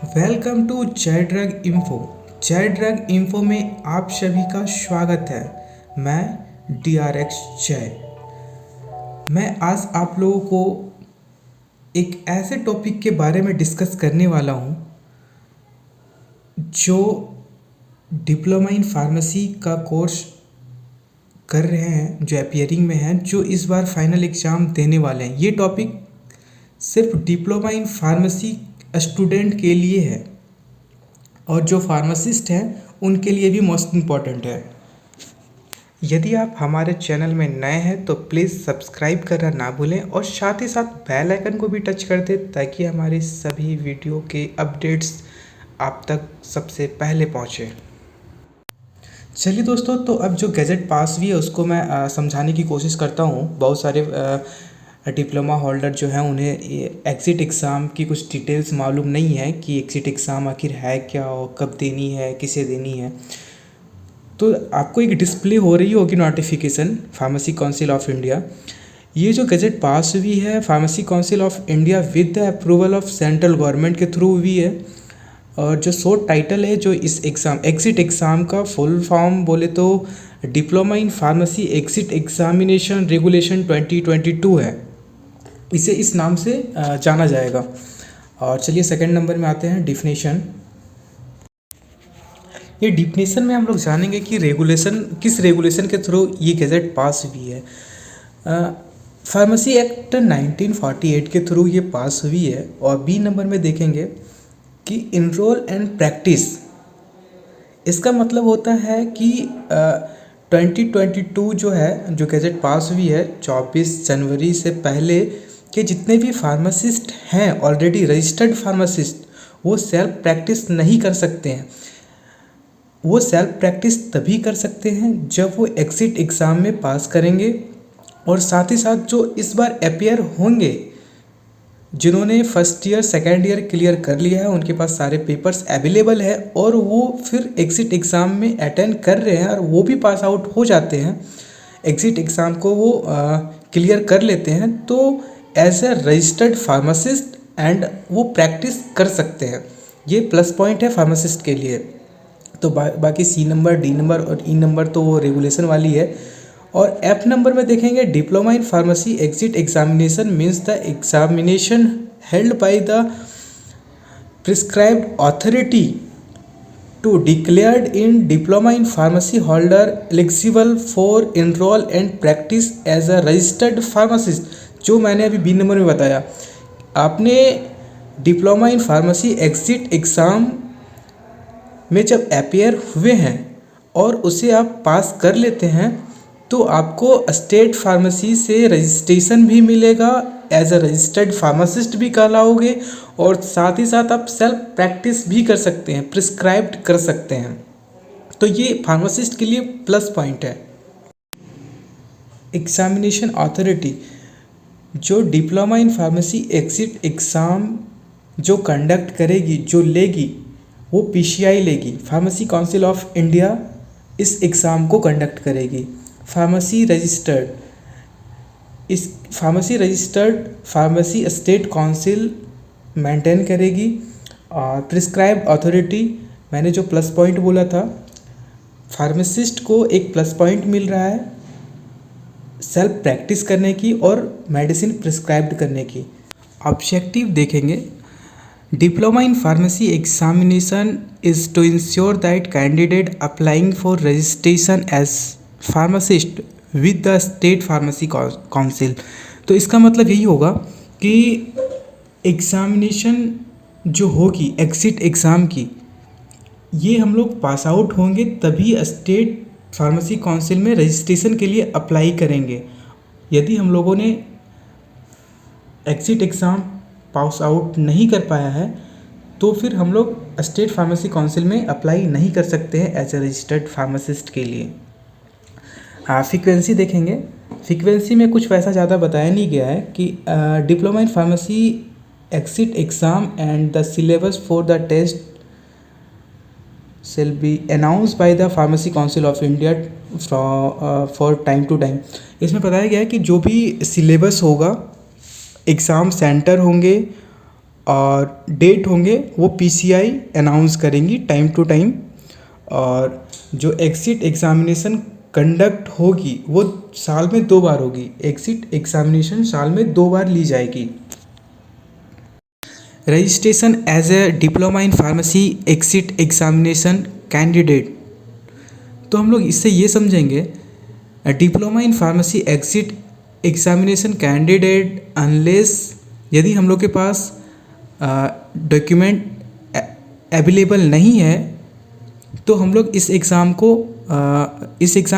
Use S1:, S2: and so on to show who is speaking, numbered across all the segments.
S1: Welcome to जय drug info. जय drug info में आप सभी का स्वागत है। मैं DRX जय। मैं आज आप लोगों को एक ऐसे टॉपिक के बारे में डिस्कस करने वाला हूँ जो डिप्लोमा इन फार्मेसी का कोर्स कर रहे हैं, जो अपीयरिंग में हैं, जो इस बार फाइनल एग्ज़ाम देने वाले हैं। ये टॉपिक सिर्फ डिप्लोमा इन फार्मेसी स्टूडेंट के लिए है और जो फार्मासिस्ट हैं उनके लिए भी मोस्ट इम्पॉर्टेंट है। यदि आप हमारे चैनल में नए हैं तो प्लीज़ सब्सक्राइब करना ना भूलें और साथ ही साथ बेल आइकन को भी टच कर दें ताकि हमारे सभी वीडियो के अपडेट्स आप तक सबसे पहले पहुँचे। चलिए दोस्तों, तो अब जो गैजेट पास हुई है उसको मैं समझाने की कोशिश करता हूँ। बहुत सारे डिप्लोमा होल्डर जो हैं उन्हें एग्ज़िट एग्ज़ाम की कुछ डिटेल्स मालूम नहीं है कि एग्ज़िट एग्ज़ाम आखिर है क्या और कब देनी है, किसे देनी है। तो आपको एक डिस्प्ले हो रही होगी notification pharmacy council of India. ये जो गैजेट पास हुई है pharmacy council of India with the approval of central government के थ्रू हुई है। और जो शॉर्ट टाइटल है जो इस एग्ज़ाम एग्ज़िट एग्ज़ाम का फुल फॉर्म बोले तो diploma in pharmacy exit examination regulation 2022 है। इसे इस नाम से जाना जाएगा। और चलिए सेकंड नंबर में आते हैं डिफिनेशन। ये डिफिनेशन में हम लोग जानेंगे कि किस रेगुलेशन के थ्रू ये गैजेट पास हुई है। फार्मेसी एक्ट 1948 के थ्रू ये पास हुई है। और बी नंबर में देखेंगे कि इनरोल एंड प्रैक्टिस। इसका मतलब होता है कि 2022 जो है, जो गैजेट पास हुई है 24 जनवरी से पहले के जितने भी फार्मासिस्ट हैं ऑलरेडी रजिस्टर्ड फार्मासिस्ट, वो सेल्फ प्रैक्टिस नहीं कर सकते हैं। वो सेल्फ प्रैक्टिस तभी कर सकते हैं जब वो एग्ज़िट एग्ज़ाम में पास करेंगे। और साथ ही साथ जो इस बार अपीयर होंगे, जिन्होंने first year second year clear कर लिया है, उनके पास सारे पेपर्स अवेलेबल है और वो फिर एग्ज़िट एग्ज़ाम में अटेंड कर रहे हैं और वो भी पास आउट हो जाते हैं, एग्ज़िट एग्ज़ाम को वो क्लियर कर लेते हैं, तो as a registered pharmacist and वो प्रैक्टिस कर सकते हैं। ये प्लस पॉइंट है फार्मासिस्ट के लिए। तो बाकी सी नंबर, डी नंबर और ई नंबर तो वो रेगुलेशन वाली है। और एफ नंबर में देखेंगे diploma in pharmacy exit examination means the examination held by the prescribed authority to declared in diploma in pharmacy holder eligible for enrol and practice as a registered pharmacist. जो मैंने अभी B number में बताया, आपने diploma in pharmacy exit exam में जब appear हुए हैं और उसे आप पास कर लेते हैं तो आपको स्टेट फार्मेसी से रजिस्ट्रेशन भी मिलेगा, एज अ रजिस्टर्ड फार्मासिस्ट भी कहलाओगे और साथ ही साथ आप सेल्फ प्रैक्टिस भी कर सकते हैं, प्रिस्क्राइब्ड कर सकते हैं। तो ये फार्मासिस्ट के लिए प्लस पॉइंट है। एग्जामिनेशन अथॉरिटी जो diploma in pharmacy exit exam जो कंडक्ट करेगी, जो लेगी, वो PCI लेगी। फार्मेसी काउंसिल ऑफ इंडिया इस एग्ज़ाम को कंडक्ट करेगी। Pharmacy registered pharmacy state council maintain करेगी। और प्रिस्क्राइब अथॉरिटी, मैंने जो प्लस पॉइंट बोला था, फार्मासिस्ट को एक प्लस पॉइंट मिल रहा है सेल्फ प्रैक्टिस करने की और मेडिसिन प्रिस्क्राइब्ड करने की। ऑब्जेक्टिव देखेंगे, diploma in pharmacy examination is to ensure that candidate applying for registration as pharmacist with the state pharmacy council. तो इसका मतलब यही होगा कि एग्ज़ामिनेशन जो होगी एग्ज़िट एग्ज़ाम की, ये हम लोग पास आउट होंगे तभी स्टेट फार्मेसी काउंसिल में रजिस्ट्रेशन के लिए अप्लाई करेंगे। यदि हम लोगों ने एग्ज़िट एग्ज़ाम पास आउट नहीं कर पाया है तो फिर हम लोग स्टेट फार्मेसी काउंसिल में अप्लाई नहीं कर सकते हैं एज ए रजिस्टर्ड फार्मासिस्ट के लिए। फ्रीक्वेंसी देखेंगे, फ्रीक्वेंसी में कुछ वैसा ज़्यादा बताया नहीं गया है कि diploma in pharmacy exit exam and the syllabus for the test shall be announced by the Pharmacy Council of India for time to time। इसमें बताया गया है कि जो भी सिलेबस होगा, एग्ज़ाम सेंटर होंगे और डेट होंगे वो पीसीआई अनाउंस करेंगी टाइम टू टाइम। और जो एग्ज़िट एग्ज़ामिनेशन कंडक्ट होगी वो साल में 2 बार होगी। एग्ज़िट एग्ज़ामिनेशन साल में 2 बार ली जाएगी। Registration as a diploma in pharmacy exit examination candidate, तो हम लोग इससे ये समझेंगे diploma in pharmacy exit examination candidate unless यदि हम लोग के पास डॉक्यूमेंट अवेलेबल नहीं है तो हम लोग इस एग्ज़ाम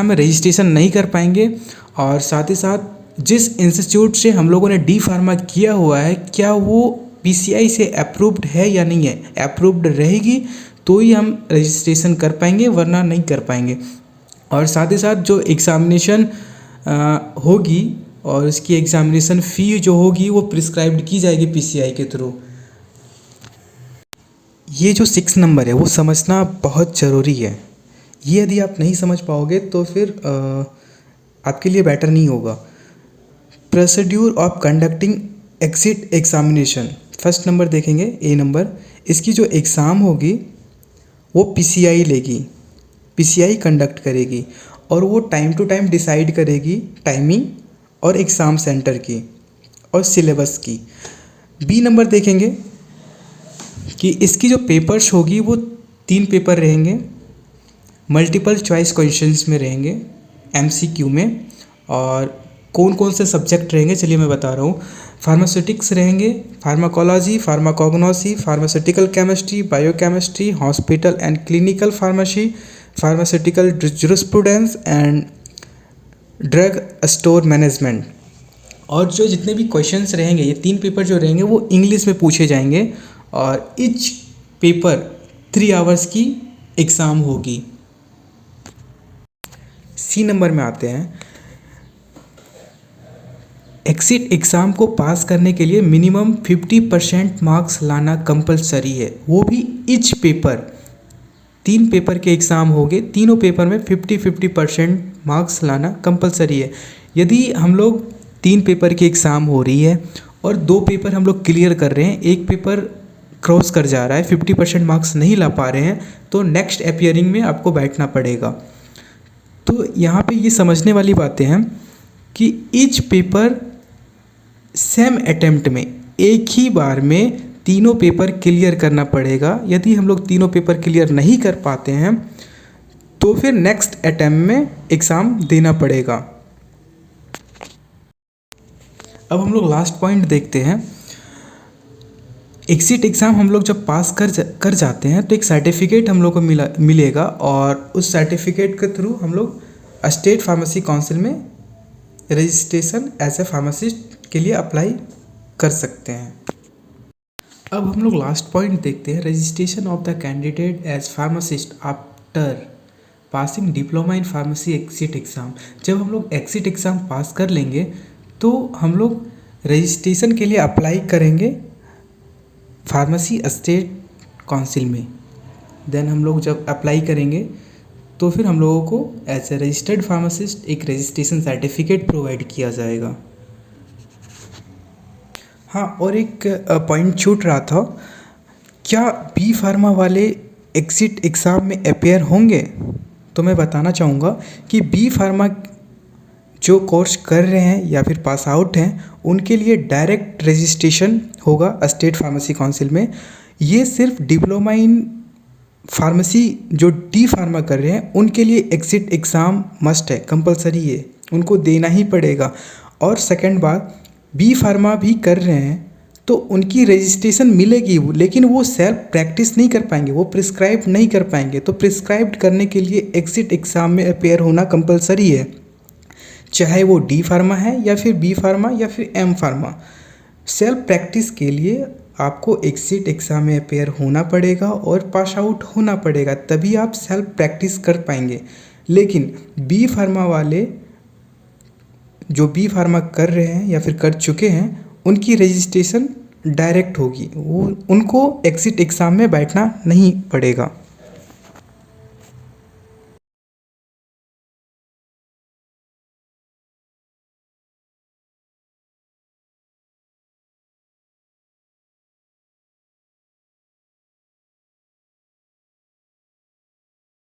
S1: में रजिस्ट्रेशन नहीं कर पाएंगे। और साथ ही साथ जिस इंस्टीट्यूट से हम लोगों ने डी फार्मा किया हुआ है क्या वो पीसीआई से अप्रूव्ड है या नहीं है। अप्रूव्ड रहेगी तो ही हम रजिस्ट्रेशन कर पाएंगे, वरना नहीं कर पाएंगे। और साथ ही साथ जो एग्ज़ामिनेशन होगी और इसकी एग्ज़ामिनेशन फ़ी जो होगी वो प्रिस्क्राइब्ड की जाएगी पीसीआई के थ्रू। ये जो 6 नंबर है वो समझना बहुत ज़रूरी है। ये यदि आप नहीं समझ पाओगे तो फिर आपके लिए बेटर नहीं होगा। Procedure of conducting exit examination, first number देखेंगे ए नंबर। इसकी जो एग्ज़ाम होगी वो पीसीआई लेगी, पीसीआई कंडक्ट करेगी और वो टाइम टू टाइम डिसाइड करेगी टाइमिंग और एग्ज़ाम सेंटर की और सिलेबस की। बी नंबर देखेंगे कि इसकी जो पेपर्स होगी वो 3 पेपर रहेंगे, मल्टीपल चॉइस क्वेश्चंस में रहेंगे, एमसीक्यू में। और कौन कौन से सब्जेक्ट रहेंगे चलिए मैं बता रहा हूँ। फार्मास्यूटिक्स रहेंगे, pharmacology, pharmacognosy, pharmaceutical chemistry, biochemistry, hospital and clinical pharmacy, pharmaceutical jurisprudence and drug store management. और जो जितने भी क्वेश्चंस रहेंगे, ये 3 पेपर जो रहेंगे वो इंग्लिश में पूछे जाएंगे और ईच पेपर 3 आवर्स की एग्ज़ाम होगी। सी नंबर में आते हैं। एग्ज़िट एग्ज़ाम को पास करने के लिए मिनिमम 50% मार्क्स लाना कंपलसरी है, वो भी ईच पेपर। 3 पेपर के एग्ज़ाम होंगे, तीनों पेपर में 50% मार्क्स लाना कंपलसरी है। यदि हम लोग 3 पेपर की एग्ज़ाम हो रही है और 2 पेपर हम लोग क्लियर कर रहे हैं, एक पेपर क्रॉस कर जा रहा है, 50% मार्क्स नहीं ला पा रहे हैं, तो नेक्स्ट अपीयरिंग में आपको बैठना पड़ेगा। तो यहाँ पे ये समझने वाली बातें हैं कि ईच पेपर सेम अटेम्प्ट में एक ही बार में तीनों पेपर क्लियर करना पड़ेगा। यदि हम लोग तीनों पेपर क्लियर नहीं कर पाते हैं तो फिर नेक्स्ट अटेम्प्ट में एग्ज़ाम देना पड़ेगा। अब हम लोग लास्ट पॉइंट देखते हैं। एग्ज़िट एग्ज़ाम हम लोग जब पास कर जाते हैं तो एक सर्टिफिकेट हम लोग को मिलेगा और उस सर्टिफिकेट के थ्रू हम लोग स्टेट फार्मेसी काउंसिल में रजिस्ट्रेशन एज ए फार्मासिस्ट के लिए अप्लाई कर सकते हैं। अब हम लोग लास्ट पॉइंट देखते हैं, registration of the candidate as pharmacist after passing diploma in pharmacy exit exam. जब हम लोग एग्ज़िट एग्ज़ाम पास कर लेंगे तो हम लोग रजिस्ट्रेशन के लिए अप्लाई करेंगे फार्मेसी स्टेट काउंसिल में। देन हम लोग जब अप्लाई करेंगे तो फिर हम लोगों को एज ए रजिस्टर्ड फार्मासिस्ट एक रजिस्ट्रेशन सर्टिफिकेट प्रोवाइड किया जाएगा। हाँ, और एक पॉइंट छूट रहा था, क्या बी फार्मा वाले एग्ज़िट एग्ज़ाम में अपेयर होंगे? तो मैं बताना चाहूँगा कि बी फार्मा जो कोर्स कर रहे हैं या फिर पास आउट हैं उनके लिए डायरेक्ट रजिस्ट्रेशन होगा स्टेट फार्मेसी काउंसिल में। ये सिर्फ डिप्लोमा इन फार्मेसी जो डी फार्मा कर रहे हैं उनके लिए एग्ज़िट एग्ज़ाम मस्ट है, कंपलसरी है, उनको देना ही पड़ेगा। और सेकंड बात, बी फार्मा भी कर रहे हैं तो उनकी रजिस्ट्रेशन मिलेगी, लेकिन वो सेल्फ प्रैक्टिस नहीं कर पाएंगे, वो प्रिस्क्राइब नहीं कर पाएंगे। तो प्रिस्क्राइब करने के लिए एग्ज़िट एग्ज़ाम में अपेयर होना कंपलसरी है, चाहे वो डी फार्मा है या फिर बी फार्मा या फिर एम फार्मा। सेल्फ प्रैक्टिस के लिए आपको एग्ज़िट एग्ज़ाम में अपेयर होना पड़ेगा और पास आउट होना पड़ेगा, तभी आप सेल्फ प्रैक्टिस कर पाएंगे। लेकिन बी फार्मा वाले जो बी फार्मा कर रहे हैं या फिर कर चुके हैं उनकी रजिस्ट्रेशन डायरेक्ट होगी, वो उनको एग्ज़िट एग्ज़ाम में बैठना नहीं पड़ेगा।